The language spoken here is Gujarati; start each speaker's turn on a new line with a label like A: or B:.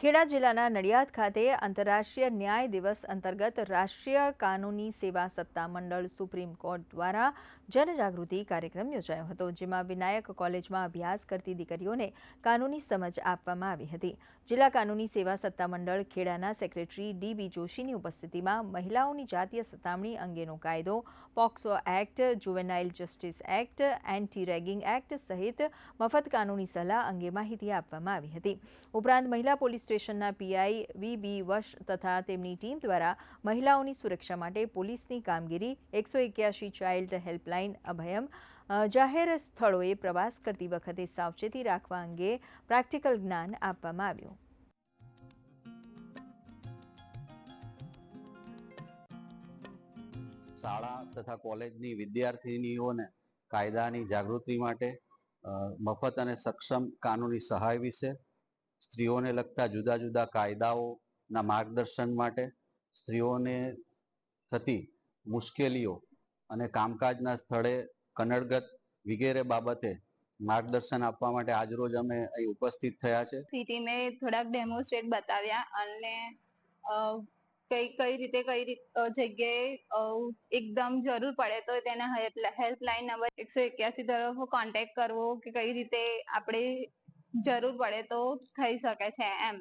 A: ખેડા જિલ્લાના નડિયાદ ખાતે આંતરરાષ્ટ્રીય ન્યાય દિવસ અંતર્ગત રાષ્ટ્રીય કાનૂની સેવા સત્તા મંડળ સુપ્રીમ કોર્ટ દ્વારા જનજાગૃતિ કાર્યક્રમ યોજાયો હતો, જેમાં વિનાયક કોલેજમાં અભ્યાસ કરતી દીકરીઓને કાનૂની સમજ આપવામાં આવી હતી। જિલ્લા કાનૂની સેવા સત્તા મંડળ ખેડાના સેક્રેટરી ડી.બી. જોશીની ઉપસ્થિતિમાં મહિલાઓની જાતીય સતામણી અંગેનો કાયદો, POCSO act, juvenile justice act, anti ragging act સહિત મફત કાનૂની સલાહ અંગે માહિતી આપવામાં આવી હતી। ઉપરાંત મહિલા પોલીસ સ્ટેશનના પીઆઈ વી.બી. વશ તથા તેમની ટીમ દ્વારા મહિલાઓની સુરક્ષા માટે પોલીસની કામગીરી, 181 ચાઇલ્ડ હેલ્પલાઇન અભયમ, જાહેર સ્થળોએ પ્રવાસ કરતી વખતે સાવચેતી રાખવા અંગે પ્રેક્ટિકલ જ્ઞાન આપવામાં આવ્યું।
B: શાળા તથા કોલેજની વિદ્યાર્થીનીઓને કાયદાની જાગૃતિ માટે મફત અને સક્ષમ કાનૂની સહાય વિશે, સ્ત્રીઓને લગતા જુદા જુદા કાયદાઓના માર્ગદર્શન માટે, સ્ત્રીઓને થતી મુશ્કેલીઓ અને કામકાજના સ્થળે કનડગત વગેરે બાબતે માર્ગદર્શન આપવા માટે આજરોજ અમે અહીં ઉપસ્થિત થયા છે।
C: સિટી મેં થોડાક ડેમોન્સ્ટ્રેટ બતાવ્યા અને કઈ જગ્યાએ એકદમ જરૂર પડે તો તેના હેલ્પલાઇન નંબર 181 તરફ કોન્ટેક્ટ કરવો કે કઈ રીતે આપણે જરૂર પડે તો થઈ શકે છે એમ।